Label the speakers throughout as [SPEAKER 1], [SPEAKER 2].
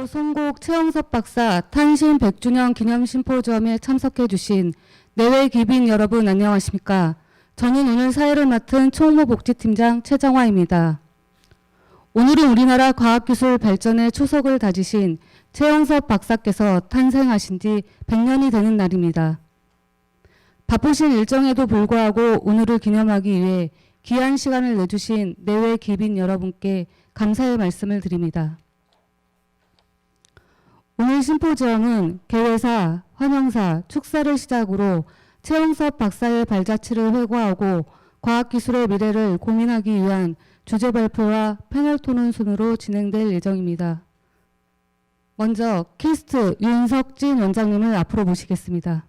[SPEAKER 1] 고 송곡 최영섭 박사 탄신 100주년 기념 심포지엄에 참석해 주신 내외 귀빈 여러분 안녕하십니까? 저는 오늘 사회를 맡은 총무복지팀장 최정화입니다. 오늘은 우리나라 과학기술 발전의 초석을 다지신 최영섭 박사께서 탄생하신 지 100년이 되는 날입니다. 바쁘신 일정에도 불구하고 오늘을 기념하기 위해 귀한 시간을 내주신 내외 귀빈 여러분께 감사의 말씀을 드립니다. 오늘 심포지엄은 개회사, 환영사, 축사를 시작으로 최영섭 박사의 발자취를 회고하고 과학기술의 미래를 고민하기 위한 주제 발표와 패널 토론 순으로 진행될 예정입니다. 먼저 키스트 윤석진 원장님을 앞으로 모시겠습니다.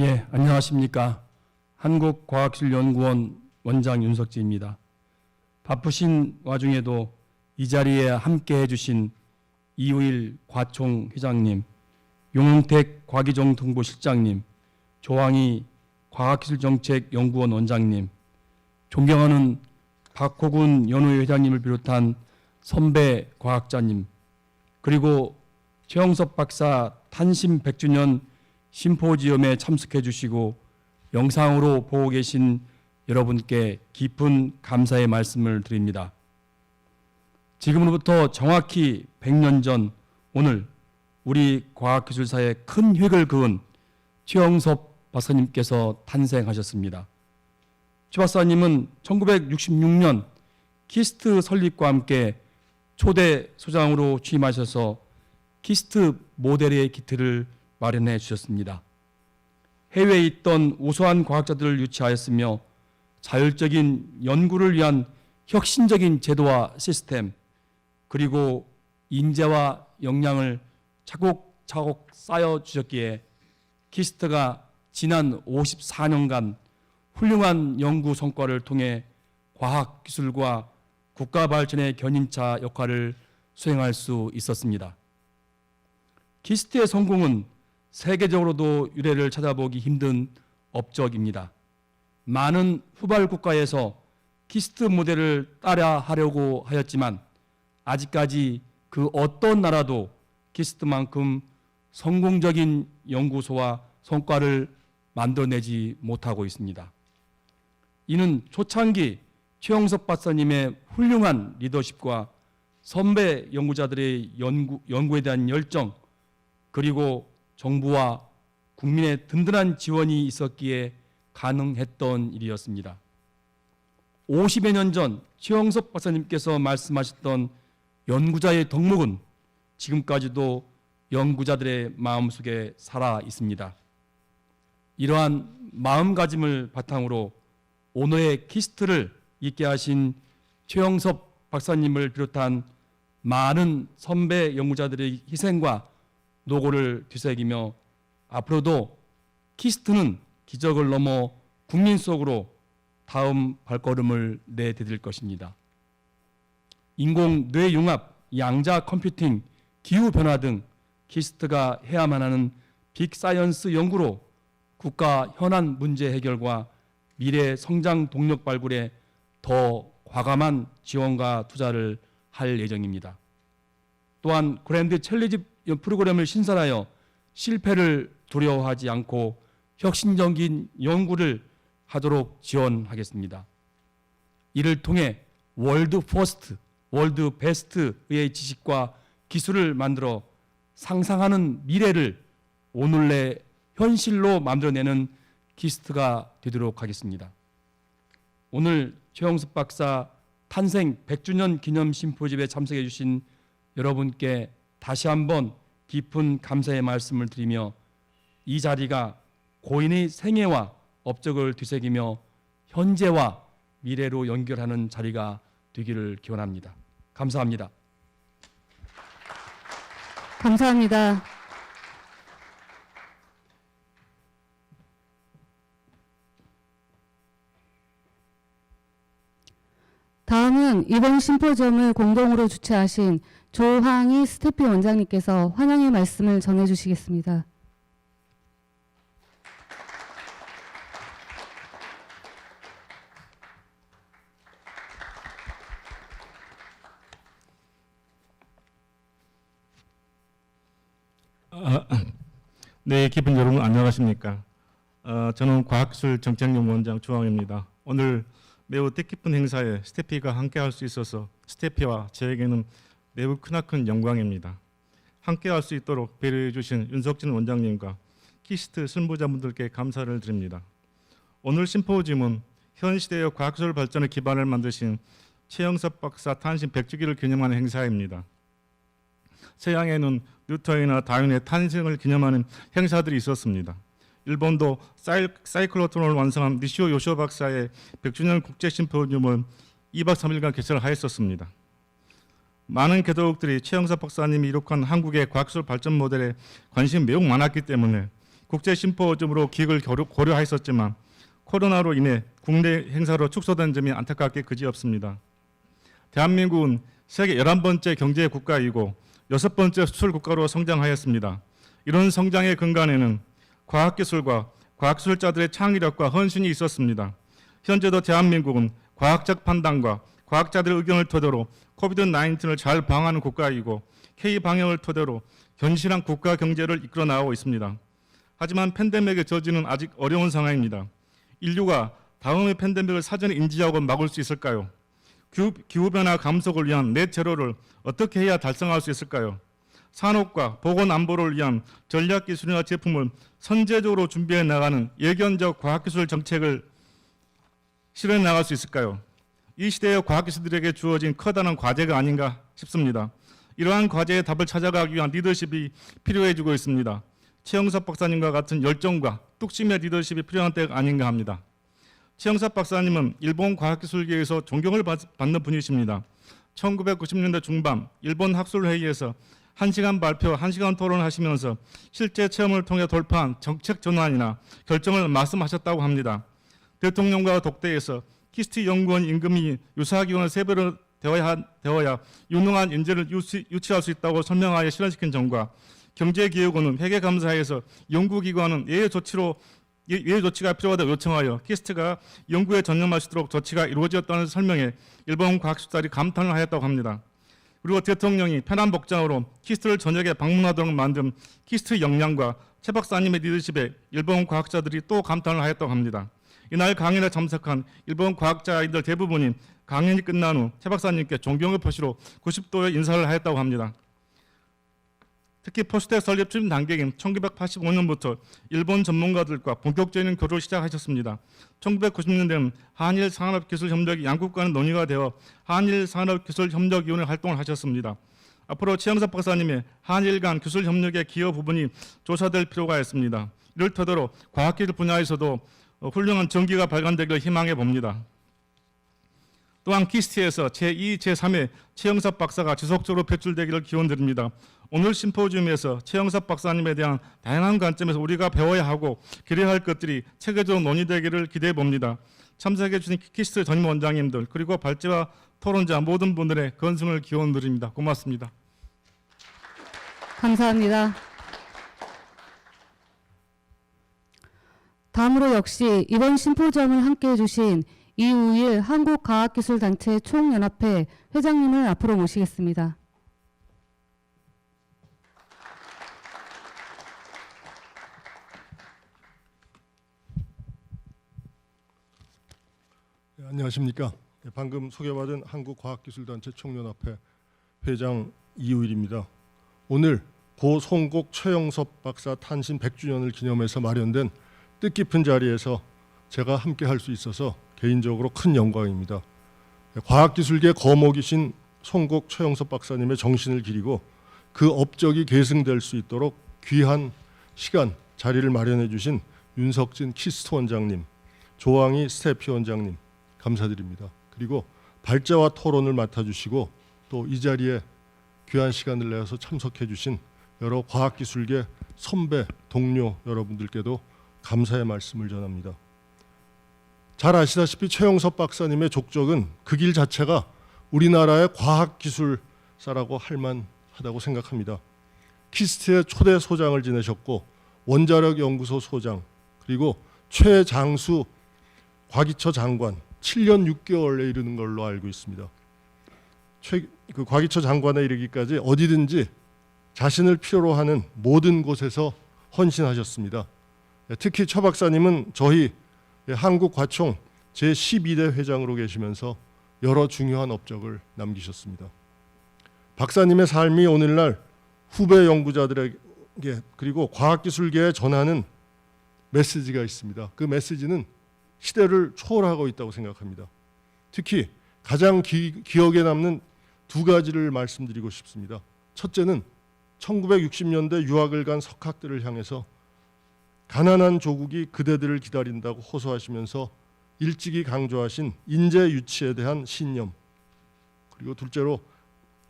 [SPEAKER 2] 예, 안녕하십니까. 한국과학기술연구원 원장 윤석진입니다. 바쁘신 와중에도 이 자리에 함께 해주신 이우일 과총 회장님, 용택 과기정 통보실장님, 조항희 과학기술정책연구원 원장님, 존경하는 박호군 연우회 회장님을 비롯한 선배 과학자님, 그리고 최영섭 박사 탄신 100주년 심포지엄에 참석해 주시고 영상으로 보고 계신 여러분께 깊은 감사의 말씀을 드립니다. 지금으로부터 정확히 100년 전 오늘 우리 과학기술사에 큰 획을 그은 최영섭 박사님께서 탄생하셨습니다. 최 박사님은 1966년 키스트 설립과 함께 초대 소장으로 취임하셔서 키스트 모델의 기틀을 마련해 주셨습니다. 해외에 있던 우수한 과학자들을 유치하였으며 자율적인 연구를 위한 혁신적인 제도와 시스템, 그리고 인재와 역량을 차곡차곡 쌓여 주셨기에 키스트가 지난 54년간 훌륭한 연구 성과를 통해 과학기술과 국가 발전의 견인차 역할을 수행할 수 있었습니다. 키스트의 성공은 세계적으로도 유례를 찾아보기 힘든 업적입니다. 많은 후발 국가에서 키스트 모델을 따라하려고 하였지만 아직까지 그 어떤 나라도 키스트만큼 성공적인 연구소와 성과를 만들어내지 못하고 있습니다. 이는 초창기 최영섭 박사님의 훌륭한 리더십과 선배 연구자들의 연구에 대한 열정, 그리고 정부와 국민의 든든한 지원이 있었기에 가능했던 일이었습니다. 50여 년 전 최영섭 박사님께서 말씀하셨던 연구자의 덕목은 지금까지도 연구자들의 마음속에 살아 있습니다. 이러한 마음가짐을 바탕으로 오늘의 키스트를 있게 하신 최영섭 박사님을 비롯한 많은 선배 연구자들의 희생과 노고를 되새기며 앞으로도 키스트는 기적을 넘어 국민 속으로 다음 발걸음을 내디딜 것입니다. 인공 뇌융합, 양자 컴퓨팅, 기후변화 등 키스트가 해야만 하는 빅사이언스 연구로 국가 현안 문제 해결과 미래 성장 동력 발굴에 더 과감한 지원과 투자를 할 예정입니다. 또한 그랜드 챌린지 프로그램을 신설하여 실패를 두려워하지 않고 혁신적인 연구를 하도록 지원하겠습니다. 이를 통해 월드 퍼스트, 월드 베스트의 지식과 기술을 만들어 상상하는 미래를 오늘 내 현실로 만들어내는 키스트가 되도록 하겠습니다. 오늘 최영섭 박사 탄생 100주년 기념 심포지엄에 참석해 주신 여러분께 다시 한번 깊은 감사의 말씀을 드리며 이 자리가 고인의 생애와 업적을 되새기며 현재와 미래로 연결하는 자리가 되기를 기원합니다. 감사합니다.
[SPEAKER 1] 감사합니다. 다음은 이번 심포지엄을 공동으로 주최하신 조항희 스태피 원장님께서 환영의 말씀을 전해주시겠습니다.
[SPEAKER 3] 네, 기쁜 여러분 안녕하십니까? 저는 과학기술정책연구원장 조항입니다. 오늘 매우 뜻깊은 행사에 스태피가 함께할 수 있어서 스태피와 저에게는 매우 크나큰 영광입니다. 함께할 수 있도록 배려해 주신 윤석진 원장님과 키스트 승부자분들께 감사를 드립니다. 오늘 심포지엄은 현 시대의 과학기술 발전의 기반을 만드신 최영섭 박사 탄신 100주기를 기념하는 행사입니다. 서양에는 뉴턴이나 다윈의 탄생을 기념하는 행사들이 있었습니다. 일본도 사이클로트론을 완성한 니시오 요시오 박사의 100주년 국제 심포지엄을 2박 3일간 개최하였었습니다. 많은 개도국들이 최영섭 박사님이 이룩한 한국의 과학기술 발전 모델에 관심이 매우 많았기 때문에 국제 심포지엄으로 기획을 고려하였었지만 코로나로 인해 국내 행사로 축소된 점이 안타깝게 그지없습니다. 대한민국은 세계 11번째 경제 국가이고 6번째 수출 국가로 성장하였습니다. 이런 성장의 근간에는 과학기술과 과학기술자들의 창의력과 헌신이 있었습니다. 현재도 대한민국은 과학적 판단과 과학자들의 의견을 토대로 코비드-19을 잘 방어하는 국가이고 K-방역을 토대로 견실한 국가 경제를 이끌어 나가고 있습니다. 하지만 팬데믹의 저지는 아직 어려운 상황입니다. 인류가 다음의 팬데믹을 사전에 인지하고 막을 수 있을까요? 기후변화 감속을 위한 넷 제로를 어떻게 해야 달성할 수 있을까요? 산업과 보건 안보를 위한 전략기술이나 제품을 선제적으로 준비해 나가는 예견적 과학기술 정책을 실현해 나갈 수 있을까요? 이 시대의 과학기술들에게 주어진 커다란 과제가 아닌가 싶습니다. 이러한 과제의 답을 찾아가기 위한 리더십이 필요해지고 있습니다. 최영섭 박사님과 같은 열정과 뚝심의 리더십이 필요한 때가 아닌가 합니다. 최영섭 박사님은 일본 과학기술계에서 존경을 받는 분이십니다. 1990년대 중반 일본 학술회의에서 1시간 발표, 1시간 토론하시면서 실제 체험을 통해 돌파한 정책 전환이나 결정을 말씀하셨다고 합니다. 대통령과 독대에서 키스트 연구원 임금이 유사기원을 3배로 되어야 유능한 인재를 유치할 수 있다고 설명하여 실현시킨 점과 경제기획원은 회계감사에서 연구기관은 예외 조치가 필요하다고 요청하여 키스트가 연구에 전념할 수 있도록 조치가 이루어졌다는 설명에 일본 과학기술자들이 감탄을 하였다고 합니다. 그리고 대통령이 편한 복장으로 키스트를 저녁에 방문하도록 만든 키스트 역량과 최 박사님의 리더십에 일본 과학자들이 또 감탄을 하였다고 합니다. 이날 강연에 참석한 일본 과학자인들 대부분이 강연이 끝난 후 최 박사님께 존경의 표시로 90도의 인사를 하였다고 합니다. 특히 포스텍 설립 추진 단계인 1985년부터 일본 전문가들과 본격적인 교류를 시작하셨습니다. 1990년대는 한일 산업기술협력이 양국 간의 논의가 되어 한일 산업기술협력위원회 활동을 하셨습니다. 앞으로 최영섭 박사님의 한일 간 기술협력의 기여 부분이 조사될 필요가 있습니다. 이를 토대로 과학기술 분야에서도 훌륭한 전기가 발간되기를 희망해 봅니다. 또한 키스트에서 제2, 제3회 최영섭 박사가 지속적으로 배출되기를 기원드립니다. 오늘 심포지엄에서 최영섭 박사님에 대한 다양한 관점에서 우리가 배워야 하고 기대해야 할 것들이 체계적으로 논의되기를 기대해 봅니다. 참석해 주신 키스트 전임 원장님들 그리고 발제와 토론자 모든 분들의 건승을 기원드립니다. 고맙습니다.
[SPEAKER 1] 감사합니다. 다음으로 역시 이번 심포지엄을 함께해 주신 이우일 한국과학기술단체 총연합회 회장님을 앞으로 모시겠습니다.
[SPEAKER 4] 네, 안녕하십니까. 방금 소개받은 한국과학기술단체 총연합회 회장 이우일입니다. 오늘 고 송곡 최영섭 박사 탄신 100주년을 기념해서 마련된 뜻깊은 자리에서 제가 함께할 수 있어서 개인적으로 큰 영광입니다. 과학기술계 거목이신 송곡 최영섭 박사님의 정신을 기리고 그 업적이 계승될 수 있도록 귀한 시간, 자리를 마련해 주신 윤석진 키스트 원장님, 조항희 스태피 원장님 감사드립니다. 그리고 발제와 토론을 맡아주시고 또 이 자리에 귀한 시간을 내어서 참석해 주신 여러 과학기술계 선배, 동료 여러분들께도 감사의 말씀을 전합니다. 잘 아시다시피 최영섭 박사님의 족적은 그 길 자체가 우리나라의 과학기술사라고 할 만하다고 생각합니다. 키스트의 초대 소장을 지내셨고 원자력 연구소 소장, 그리고 최장수 과기처 장관 7년 6개월에 이르는 걸로 알고 있습니다. 그 과기처 장관에 이르기까지 어디든지 자신을 필요로 하는 모든 곳에서 헌신하셨습니다. 특히 최 박사님은 저희 한국과총 제12대 회장으로 계시면서 여러 중요한 업적을 남기셨습니다. 박사님의 삶이 오늘날 후배 연구자들에게 그리고 과학기술계에 전하는 메시지가 있습니다. 그 메시지는 시대를 초월하고 있다고 생각합니다. 특히 가장 기억에 남는 두 가지를 말씀드리고 싶습니다. 첫째는 1960년대 유학을 간 석학들을 향해서 가난한 조국이 그대들을 기다린다고 호소하시면서 일찍이 강조하신 인재 유치에 대한 신념, 그리고 둘째로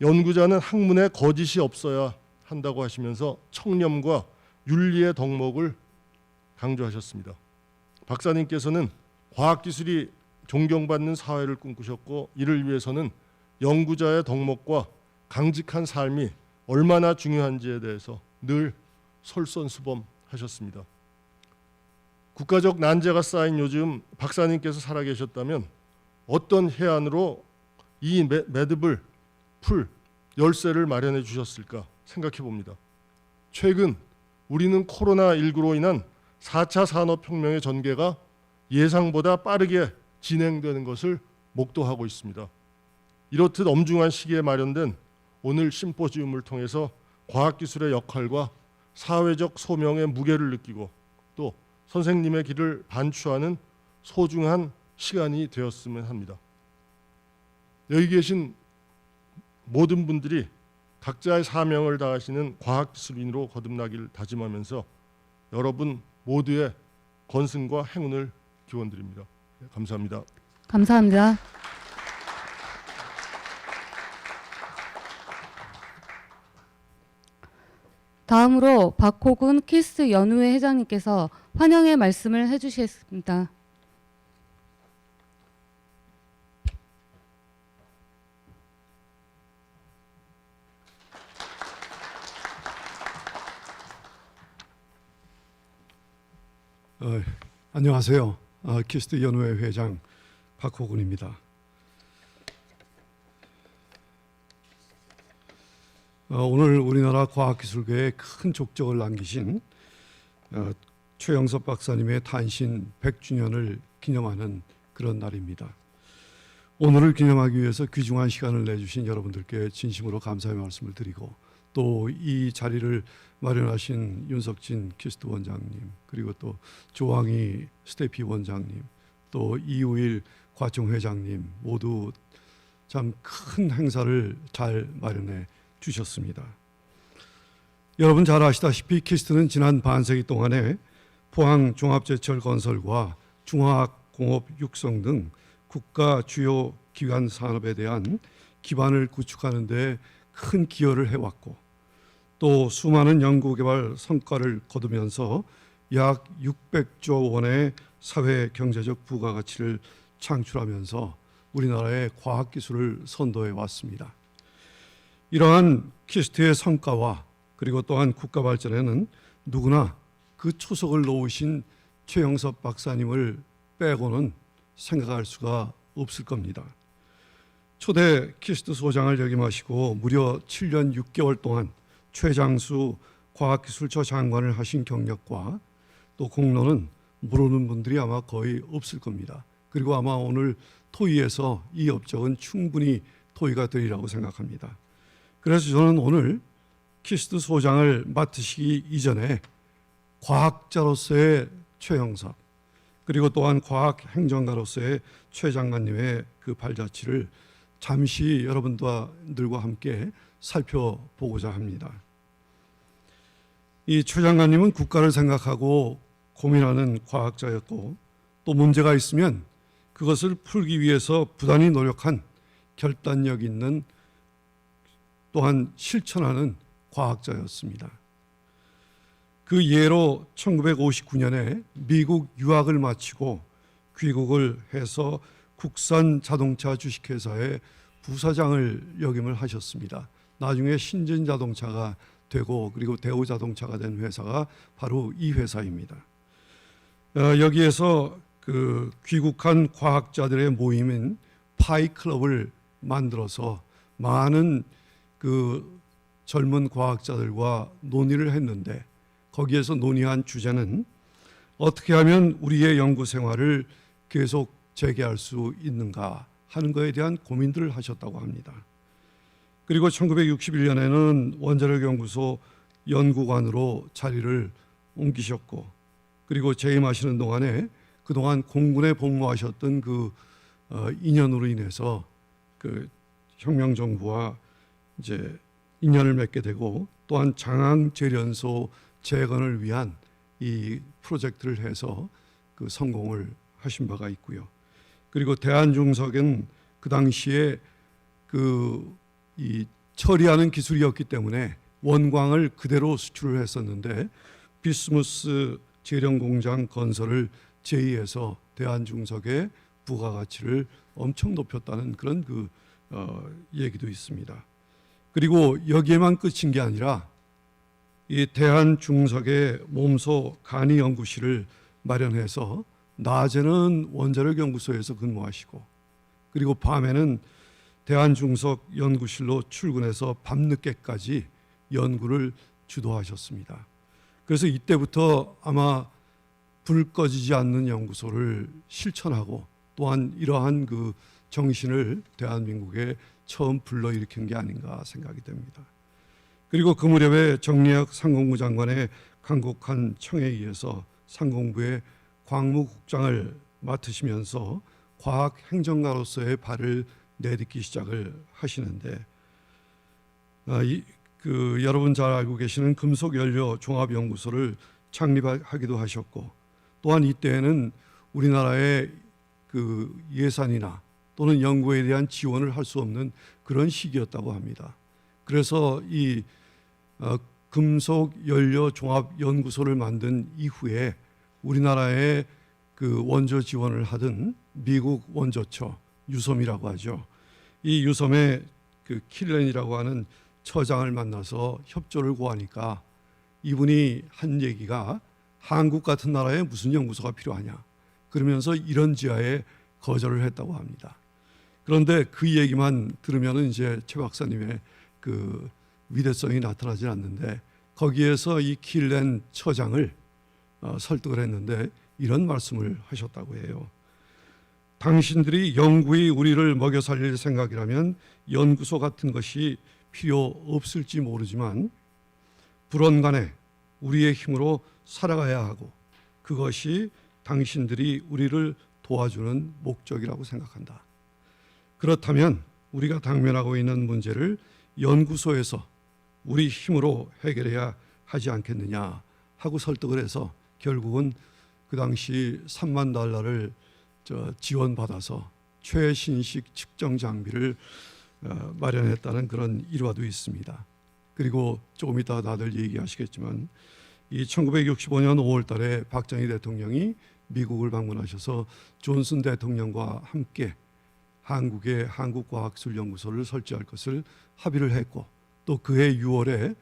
[SPEAKER 4] 연구자는 학문에 거짓이 없어야 한다고 하시면서 청렴과 윤리의 덕목을 강조하셨습니다. 박사님께서는 과학기술이 존경받는 사회를 꿈꾸셨고 이를 위해서는 연구자의 덕목과 강직한 삶이 얼마나 중요한지에 대해서 늘 솔선수범하셨습니다. 국가적 난제가 쌓인 요즘 박사님께서 살아계셨다면 어떤 해안으로 이 매듭을 풀 열쇠를 마련해 주셨을까 생각해 봅니다. 최근 우리는 코로나19로 인한 4차 산업혁명의 전개가 예상보다 빠르게 진행되는 것을 목도하고 있습니다. 이렇듯 엄중한 시기에 마련된 오늘 심포지움을 통해서 과학기술의 역할과 사회적 소명의 무게를 느끼고 또 선생님의 길을 반추하는 소중한 시간이 되었으면 합니다. 여기 계신 모든 분들이 각자의 사명을 다하시는 과학기술인으로 거듭나길 다짐하면서 여러분 모두의 건승과 행운을 기원드립니다. 감사합니다.
[SPEAKER 1] 감사합니다. 다음으로 박호근 키스 연우회 회장님께서 환영의 말씀을 해주시겠습니다.
[SPEAKER 5] 안녕하세요. 키스트 연우회 회장 박호근입니다. 오늘 우리나라 과학기술계에 큰 족적을 남기신 최영섭 박사님의 탄신 100주년을 기념하는 그런 날입니다. 오늘을 기념하기 위해서 귀중한 시간을 내주신 여러분들께 진심으로 감사의 말씀을 드리고 또 이 자리를 마련하신 윤석진 키스트 원장님, 그리고 또 조항희 스테피 원장님, 또 이우일 과총 회장님 모두 참 큰 행사를 잘 마련해 주셨습니다. 여러분 잘 아시다시피 키스트는 지난 반세기 동안에 포항 종합제철 건설과 중화공업 육성 등 국가 주요 기관 산업에 대한 기반을 구축하는 데 큰 기여를 해왔고 또 수많은 연구개발 성과를 거두면서 약 600조 원의 사회 경제적 부가가치를 창출하면서 우리나라의 과학기술을 선도해 왔습니다. 이러한 키스트의 성과와 그리고 또한 국가 발전에는 누구나 그 초석을 놓으신 최영섭 박사님을 빼고는 생각할 수가 없을 겁니다. 초대 키스트 소장을 역임하시고 무려 7년 6개월 동안 최장수 과학기술처 장관을 하신 경력과 또 공로는 모르는 분들이 아마 거의 없을 겁니다. 그리고 아마 오늘 토의에서 이 업적은 충분히 토의가 되리라고 생각합니다. 그래서 저는 오늘 키스트 소장을 맡으시기 이전에 과학자로서의 최영섭 그리고 또한 과학행정가로서의 최 장관님의 그 발자취를 잠시 여러분들과 함께 살펴보고자 합니다. 이 최 장관님은 국가를 생각하고 고민하는 과학자였고 또 문제가 있으면 그것을 풀기 위해서 부단히 노력한 결단력 있는 또한 실천하는 과학자였습니다. 그 예로 1959년에 미국 유학을 마치고 귀국을 해서 국산 자동차 주식회사의 부사장을 역임을 하셨습니다. 나중에 신진자동차가 되고 그리고 대우자동차가 된 회사가 바로 이 회사입니다. 여기에서 그 귀국한 과학자들의 모임인 파이클럽을 만들어서 많은 그 젊은 과학자들과 논의를 했는데 거기에서 논의한 주제는 어떻게 하면 우리의 연구 생활을 계속 재개할 수 있는가 하는 것에 대한 고민들을 하셨다고 합니다. 그리고 1961년에는 원자력 연구소 연구관으로 자리를 옮기셨고 그리고 재임하시는 동안에 그동안 공군에 복무하셨던 그 인연으로 인해서 그 혁명 정부와 이제 인연을 맺게 되고 또한 장항 재련소 재건을 위한 이 프로젝트를 해서 그 성공을 하신 바가 있고요. 그리고 대한중석은 그 당시에 그 이 처리하는 기술이었기 때문에 원광을 그대로 수출을 했었는데 비스무스 재련 공장 건설을 제의해서 대한중석의 부가가치를 엄청 높였다는 그런 그 얘기도 있습니다. 그리고 여기에만 끝인 게 아니라 이 대한중석의 몸소 간이 연구실을 마련해서 낮에는 원자력 연구소에서 근무하시고 그리고 밤에는 대한중석 연구실로 출근해서 밤늦게까지 연구를 주도하셨습니다. 그래서 이때부터 아마 불 꺼지지 않는 연구소를 실천하고 또한 이러한 그 정신을 대한민국에 처음 불러일으킨 게 아닌가 생각이 됩니다. 그리고 그 무렵에 정리학 상공부 장관의 강곡한 청에 의해서 상공부의 광무국장을 맡으시면서 과학행정가로서의 발을 내딛기 시작을 하시는데 여러분 잘 알고 계시는 금속연료종합연구소를 창립하기도 하셨고 또한 이때에는 우리나라의 그 예산이나 또는 연구에 대한 지원을 할 수 없는 그런 시기였다고 합니다. 그래서 이 금속연료종합연구소를 만든 이후에 우리나라의 그 원조 지원을 하던 미국 원조처 유섬이라고 하죠. 이 유섬의 그 킬렌이라고 하는 처장을 만나서 협조를 구하니까 이분이 한 얘기가 한국 같은 나라에 무슨 연구소가 필요하냐 그러면서 이런 지하에 거절을 했다고 합니다. 그런데 그 얘기만 들으면은 이제 최 박사님의 그 위대성이 나타나지 않는데 거기에서 이 킬렌 처장을 설득을 했는데 이런 말씀을 하셨다고 해요. 당신들이 영구히 우리를 먹여 살릴 생각이라면 연구소 같은 것이 필요 없을지 모르지만 불언간에 우리의 힘으로 살아가야 하고 그것이 당신들이 우리를 도와주는 목적이라고 생각한다. 그렇다면 우리가 당면하고 있는 문제를 연구소에서 우리 힘으로 해결해야 하지 않겠느냐 하고 설득을 해서 결국은 그 당시 $30,000를 지원받아서 최신식 측정 장비를 마련했다는 그런 일화도 있습니다. 그리고 조금 이따 다들 얘기하시겠지만 이 1965년 5월 달에 박정희 대통령이 미국을 방문하셔서 존슨 대통령과 함께 한국의 한국과학기술연구소를 설치할 것을 합의를 했고 또 그해 6월에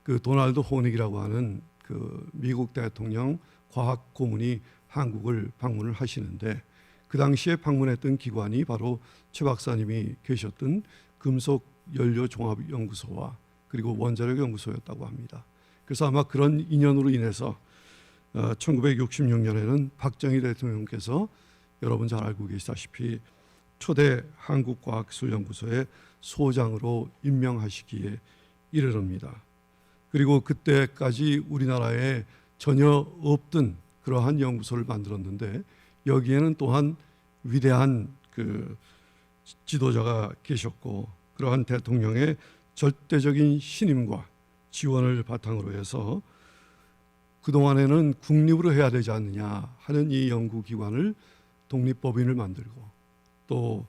[SPEAKER 5] 그 도널드 호닉이라고 하는 그 미국 대통령 과학 고문이 한국을 방문을 하시는데 그 당시에 방문했던 기관이 바로 최 박사님이 계셨던 금속연료종합연구소와 그리고 원자력연구소였다고 합니다. 그래서 아마 그런 인연으로 인해서 1966년에는 박정희 대통령께서 여러분 잘 알고 계시다시피 초대 한국과학기술연구소의 소장으로 임명하시기에 이르릅니다. 그리고 그때까지 우리나라에 전혀 없던 그러한 연구소를 만들었는데 여기에는 또한 위대한 그 지도자가 계셨고 그러한 대통령의 절대적인 신임과 지원을 바탕으로 해서 그동안에는 국립으로 해야 되지 않느냐 하는 이 연구기관을 독립법인을 만들고 또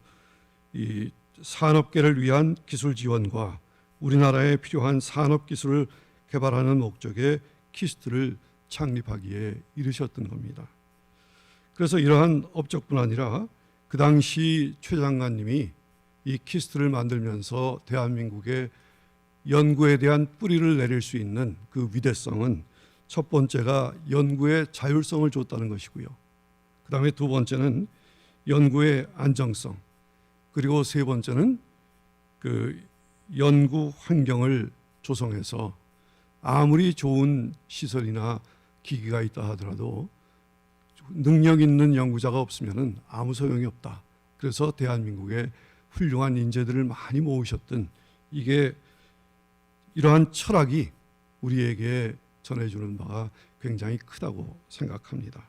[SPEAKER 5] 이 산업계를 위한 기술 지원과 우리나라에 필요한 산업기술을 개발하는 목적의 키스트를 창립하기에 이르셨던 겁니다. 그래서 이러한 업적뿐 아니라 그 당시 최 장관님이 이 키스트를 만들면서 대한민국의 연구에 대한 뿌리를 내릴 수 있는 그 위대성은 첫 번째가 연구의 자율성을 줬다는 것이고요. 그 다음에 두 번째는 연구의 안정성, 그리고 세 번째는 그 연구 환경을 조성해서 아무리 좋은 시설이나 기기가 있다 하더라도 능력 있는 연구자가 없으면 아무 소용이 없다. 그래서 대한민국에 훌륭한 인재들을 많이 모으셨던 이게 이러한 철학이 우리에게 전해주는 바가 굉장히 크다고 생각합니다.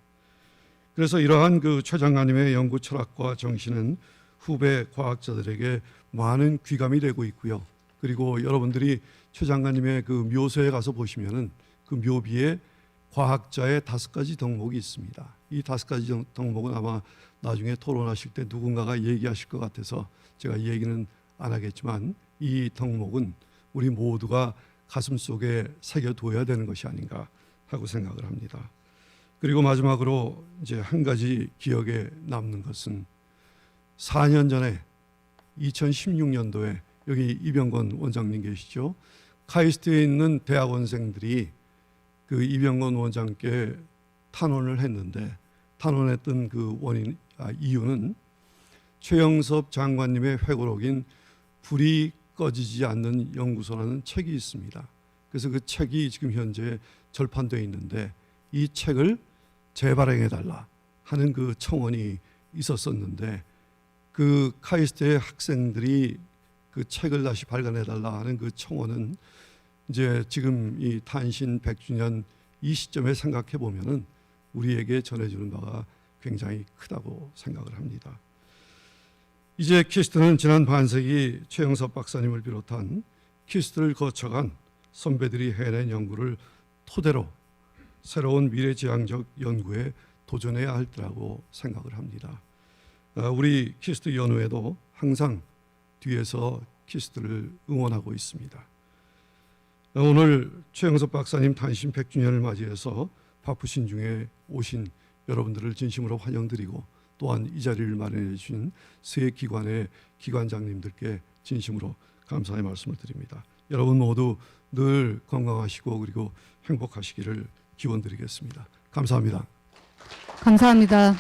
[SPEAKER 5] 그래서 이러한 그 최 장관님의 연구 철학과 정신은 후배 과학자들에게 많은 귀감이 되고 있고요. 그리고 여러분들이 최 장관님의 그 묘소에 가서 보시면은 그 묘비에 과학자의 5가지 덕목이 있습니다. 이 5가지 덕목은 아마 나중에 토론하실 때 누군가가 얘기하실 것 같아서 제가 이 얘기는 안 하겠지만 이 덕목은 우리 모두가 가슴 속에 새겨둬야 되는 것이 아닌가 하고 생각을 합니다. 그리고 마지막으로 이제 한 가지 기억에 남는 것은 4년 전에 2016년도에 여기 이병건 원장님 계시죠? 카이스트에 있는 대학원생들이 그 이병건 원장께 탄원을 했는데 탄원했던 그 이유는 최영섭 장관님의 회고록인 불이 꺼지지 않는 연구소라는 책이 있습니다. 그래서 그 책이 지금 현재 절판되어 있는데 이 책을 재발행해달라 하는 그 청원이 있었었는데 그 카이스트의 학생들이 그 책을 다시 발간해달라 하는 그 청원은 이제 지금 이 탄신 100주년 이 시점에 생각해 보면은 우리에게 전해주는 바가 굉장히 크다고 생각을 합니다. 이제 키스트는 지난 반세기 최영섭 박사님을 비롯한 키스트를 거쳐간 선배들이 해낸 연구를 토대로 새로운 미래지향적 연구에 도전해야 할 때라고 생각을 합니다. 우리 키스트 연구에도 항상 뒤에서 키스트를 응원하고 있습니다. 오늘 최영섭 박사님 탄신 100주년을 맞이해서 바쁘신 중에 오신 여러분들을 진심으로 환영드리고 또한 이 자리를 마련해 주신 세 기관의 기관장님들께 진심으로 감사의 말씀을 드립니다. 여러분 모두 늘 건강하시고 그리고 행복하시기를 기원드리겠습니다. 감사합니다.
[SPEAKER 1] 감사합니다.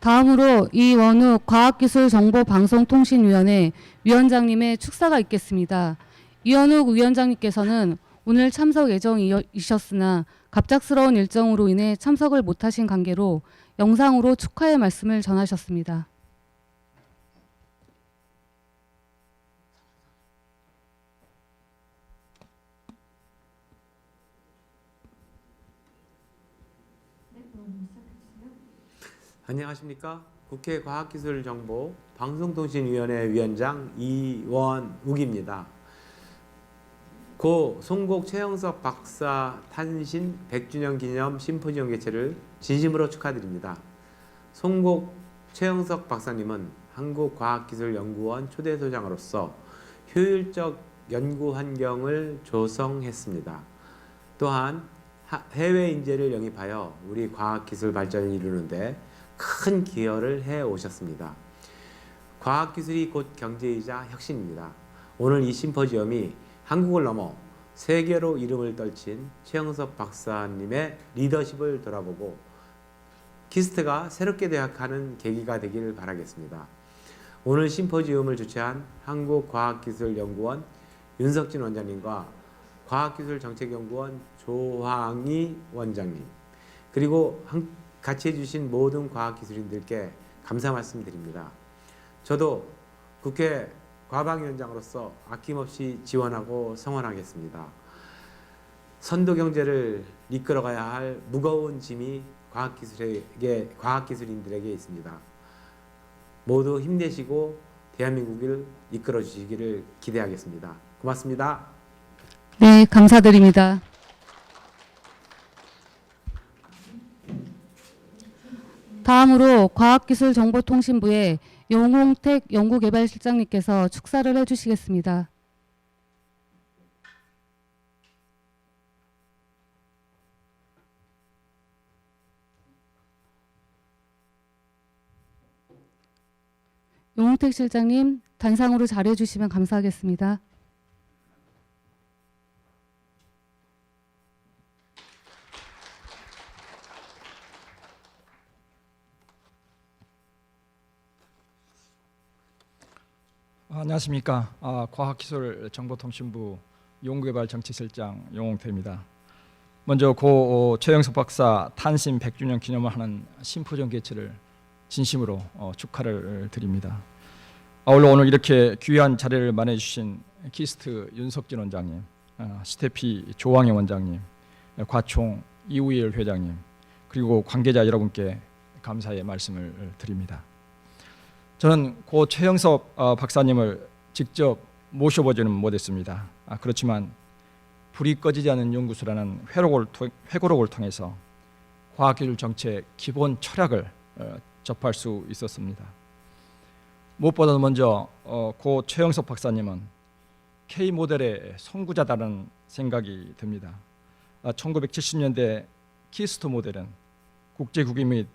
[SPEAKER 1] 다음으로 이원욱 과학기술정보방송통신위원회 위원장님의 축사가 있겠습니다. 이원욱 위원장님께서는 오늘 참석 예정이셨으나 갑작스러운 일정으로 인해 참석을 못하신 관계로 영상으로 축하의 말씀을 전하셨습니다.
[SPEAKER 6] 안녕하십니까? 국회 과학기술정보 방송통신위원회 위원장 이원욱입니다. 고 송곡 최영섭 박사 탄신 100주년 기념 심포지엄 개최를 진심으로 축하드립니다. 송곡 최영섭 박사님은 한국과학기술연구원 초대소장으로서 효율적 연구 환경을 조성했습니다. 또한 해외 인재를 영입하여 우리 과학기술 발전을 이루는데 큰 기여를 해 오셨습니다. 과학기술이 곧 경제이자 혁신입니다. 오늘 이 심포지엄이 한국을 넘어 세계로 이름을 떨친 최영섭 박사님의 리더십을 돌아보고 키스트가 새롭게 도약하는 계기가 되길 바라겠습니다. 오늘 심포지엄을 주최한 한국과학기술연구원 윤석진 원장님과 과학기술정책연구원 조황희 원장님 그리고 같이 해주신 모든 과학기술인들께 감사 말씀드립니다. 저도 국회 과방위원장으로서 아낌없이 지원하고 성원하겠습니다. 선도경제를 이끌어가야 할 무거운 짐이 과학기술인들에게 있습니다. 모두 힘내시고 대한민국을 이끌어 주시기를 기대하겠습니다. 고맙습니다.
[SPEAKER 1] 네, 감사드립니다. 다음으로 과학기술정보통신부의 용홍택 연구개발실장님께서 축사를 해주시겠습니다. 용택 실장님, 단상으로 자리해 주시면 감사하겠습니다.
[SPEAKER 7] 안녕하십니까. 과학기술정보통신부 연구개발정책실장 용홍태입니다. 먼저 고 최영석 박사 탄신 100주년 기념을 하는 심포지엄 개최를 진심으로 축하를 드립니다. 아울러 오늘 이렇게 귀한 자리를 마련해 주신 키스트 윤석진 원장님, 스테피 조왕희 원장님, 과총 이우일 회장님, 그리고 관계자 여러분께 감사의 말씀을 드립니다. 저는 고 최영석 박사님을 직접 모셔보지는 못했습니다. 그렇지만 불이 꺼지지 않는 연구소라는 회고록을 통해서 과학기술 정책 기본 철학을 접할 수 있었습니다. 무엇보다도 먼저 고 최영석 박사님은 K 모델의 선구자다는 생각이 듭니다. 1970년대 키스트 모델은 국제국익 및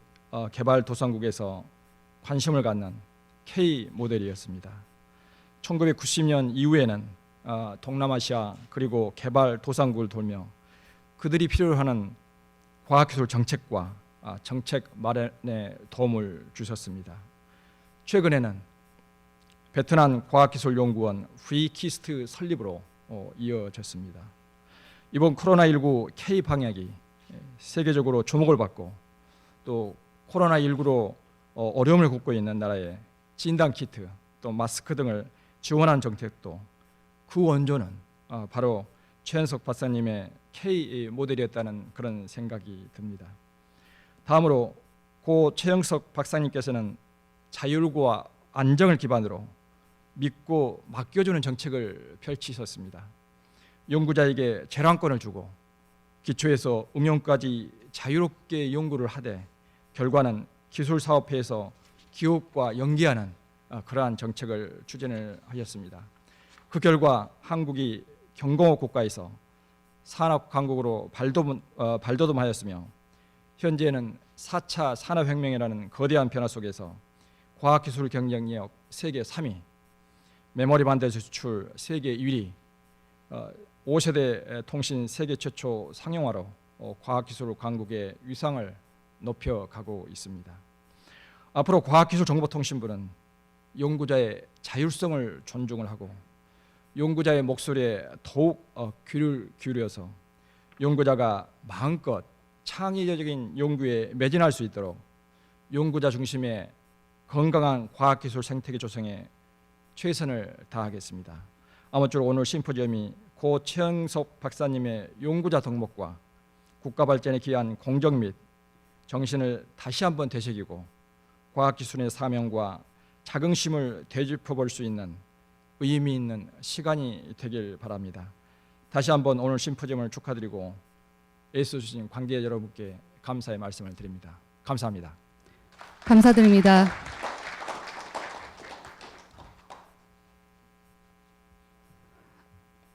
[SPEAKER 7] 개발도상국에서 관심을 갖는 K 모델이었습니다. 1990년 이후에는 동남아시아 그리고 개발도상국을 돌며 그들이 필요로 하는 과학기술 정책과 정책 마련에 도움을 주셨습니다. 최근에는 베트남 과학기술연구원 프리키스트 설립으로 이어졌습니다. 이번 코로나19 K 방역이 세계적으로 주목을 받고 또 코로나19로 어려움을 겪고 있는 나라에 진단키트 또 마스크 등을 지원한 정책도 그 원조는 바로 최영석 박사님의 K 모델이었다는 그런 생각이 듭니다. 다음으로 고 최영석 박사님께서는 자율과 안정을 기반으로 믿고 맡겨주는 정책을 펼치셨습니다. 연구자에게 재량권을 주고 기초에서 응용까지 자유롭게 연구를 하되 결과는 기술사업회에서 기업과 연계하는 그러한 정책을 추진을 하셨습니다. 그 결과 한국이 경공업 국가에서 산업 강국으로 발돋움하였으며 현재는 4차 산업혁명이라는 거대한 변화 속에서 과학기술 경쟁력 세계 3위, 메모리 반도체 수출 세계 1위, 5세대 통신 세계 최초 상용화로 과학기술 강국의 위상을 높여가고 있습니다. 앞으로 과학기술정보통신부는 연구자의 자율성을 존중을 하고 연구자의 목소리에 더욱 귀를 기울여서 연구자가 마음껏 창의적인 연구에 매진할 수 있도록 연구자 중심의 건강한 과학기술 생태계 조성에 최선을 다하겠습니다. 아무쪼록 오늘 심포지엄이 고 최영석 박사님의 연구자 덕목과 국가 발전에 기한 공적 및 정신을 다시 한번 되새기고 과학기술의 사명과 자긍심을 되짚어볼 수 있는 의미 있는 시간이 되길 바랍니다. 다시 한번 오늘 심포지엄을 축하드리고 애써주신 관계자 여러분께 감사의 말씀을 드립니다. 감사합니다.
[SPEAKER 1] 감사드립니다.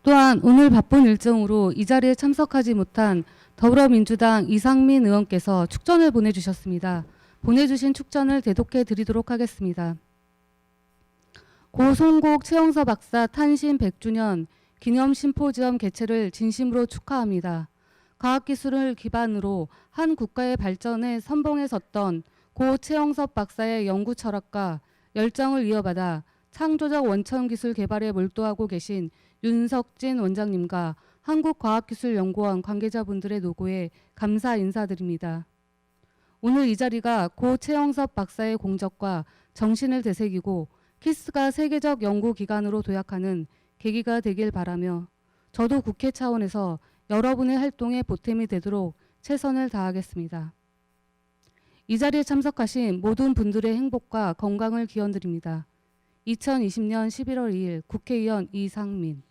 [SPEAKER 1] 또한 오늘 바쁜 일정으로 이 자리에 참석하지 못한 더불어민주당 이상민 의원께서 축전을 보내주셨습니다. 보내주신 축전을 대독해 드리도록 하겠습니다. 고 송곡 최영석 박사 탄신 100주년 기념 심포지엄 개최를 진심으로 축하합니다. 과학기술을 기반으로 한 국가의 발전에 선봉에 섰던 고 최영석 박사의 연구 철학과 열정을 이어받아 창조적 원천기술 개발에 몰두하고 계신 윤석진 원장님과 한국과학기술연구원 관계자분들의 노고에 감사 인사드립니다. 오늘 이 자리가 고 최영석 박사의 공적과 정신을 되새기고 키스가 세계적 연구기관으로 도약하는 계기가 되길 바라며 저도 국회 차원에서 여러분의 활동에 보탬이 되도록 최선을 다하겠습니다. 이 자리에 참석하신 모든 분들의 행복과 건강을 기원드립니다. 2020년 11월 2일 국회의원 이상민.